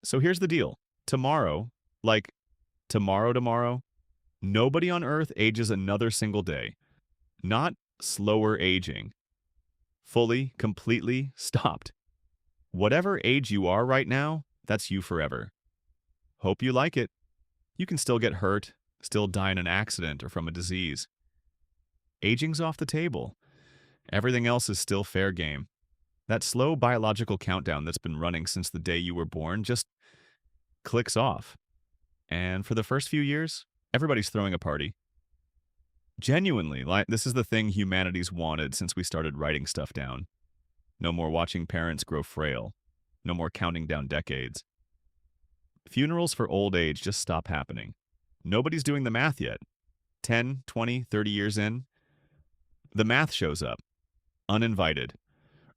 So here's the deal. Tomorrow, like tomorrow, nobody on Earth ages another single day. Not slower aging. Fully, completely stopped. Whatever age you are right now, that's you forever. Hope you like it. You can still get hurt, still die in an accident or from a disease. Aging's off the table. Everything else is still fair game. That slow biological countdown that's been running since the day you were born just clicks off. And for the first few years, everybody's throwing a party. Genuinely, like this is the thing humanity's wanted since we started writing stuff down. No more watching parents grow frail. No more counting down decades. Funerals for old age just stop happening. Nobody's doing the math yet. 10, 20, 30 years in, the math shows up. Uninvited.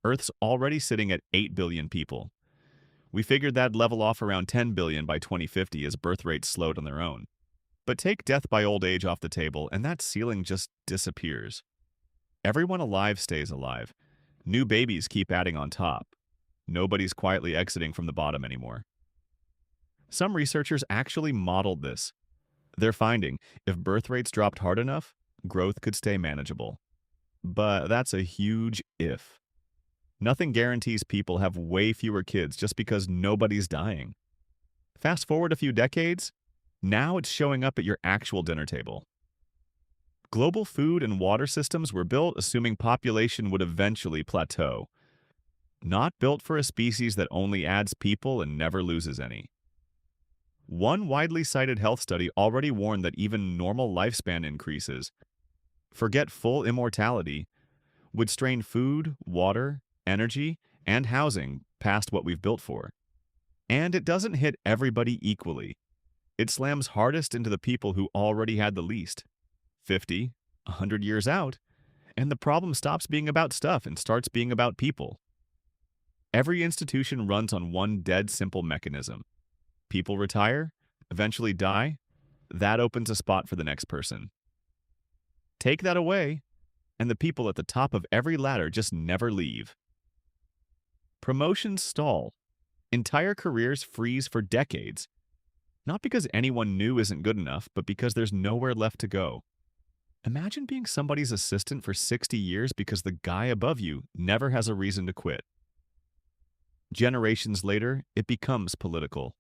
Earth's already sitting at 8 billion people. We figured that'd level off around 10 billion by 2050 as birth rates slowed on their own. But take death by old age off the table, and that ceiling just disappears. Everyone alive stays alive. New babies keep adding on top. Nobody's quietly exiting from the bottom anymore. Some researchers actually modeled this. They're finding if birth rates dropped hard enough, growth could stay manageable. But that's a huge if. Nothing guarantees people have way fewer kids just because nobody's dying. Fast forward a few decades, now it's showing up at your actual dinner table. Global food and water systems were built assuming population would eventually plateau. Not built for a species that only adds people and never loses any. One widely cited health study already warned that even normal lifespan increases, forget full immortality, would strain food, water, energy, and housing past what we've built for. And it doesn't hit everybody equally. It slams hardest into the people who already had the least. 50, 100 years out, and the problem stops being about stuff and starts being about people. Every institution runs on one dead simple mechanism. People retire, eventually die, that opens a spot for the next person. Take that away, and the people at the top of every ladder just never leave. Promotions stall. Entire careers freeze for decades. Not because anyone new isn't good enough, but because there's nowhere left to go. Imagine being somebody's assistant for 60 years because the guy above you never has a reason to quit. Generations later, it becomes political.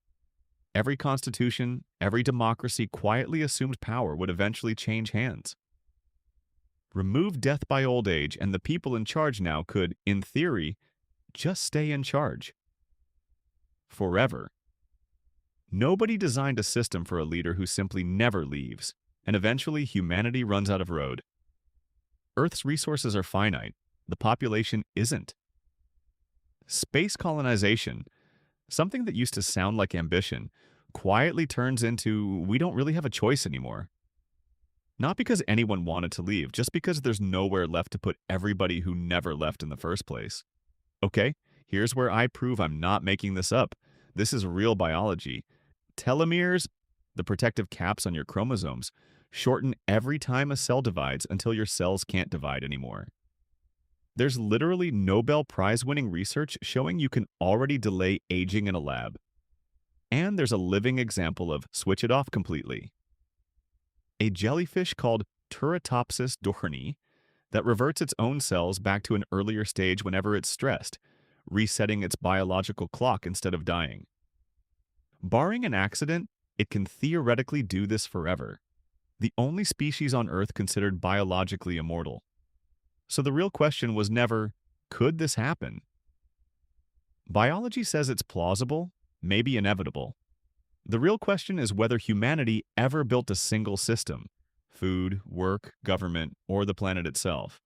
Every constitution, every democracy quietly assumed power would eventually change hands. Remove death by old age, and the people in charge now could, in theory, just stay in charge. Forever. Nobody designed a system for a leader who simply never leaves, and eventually humanity runs out of road. Earth's resources are finite. The population isn't. Space colonization, something that used to sound like ambition, quietly turns into we don't really have a choice anymore. Not because anyone wanted to leave, just because there's nowhere left to put everybody who never left in the first place. Okay, here's where I prove I'm not making this up. This is real biology. Telomeres, the protective caps on your chromosomes, shorten every time a cell divides until your cells can't divide anymore. There's literally Nobel Prize-winning research showing you can already delay aging in a lab. And there's a living example of switch it off completely. A jellyfish called Turritopsis dohrnii that reverts its own cells back to an earlier stage whenever it's stressed, resetting its biological clock instead of dying. Barring an accident, it can theoretically do this forever. The only species on Earth considered biologically immortal. So the real question was never, could this happen? Biology says it's plausible, maybe inevitable. The real question is whether humanity ever built a single system, food, work, government, or the planet itself,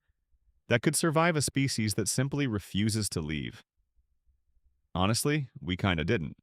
that could survive a species that simply refuses to leave. Honestly, we kinda didn't.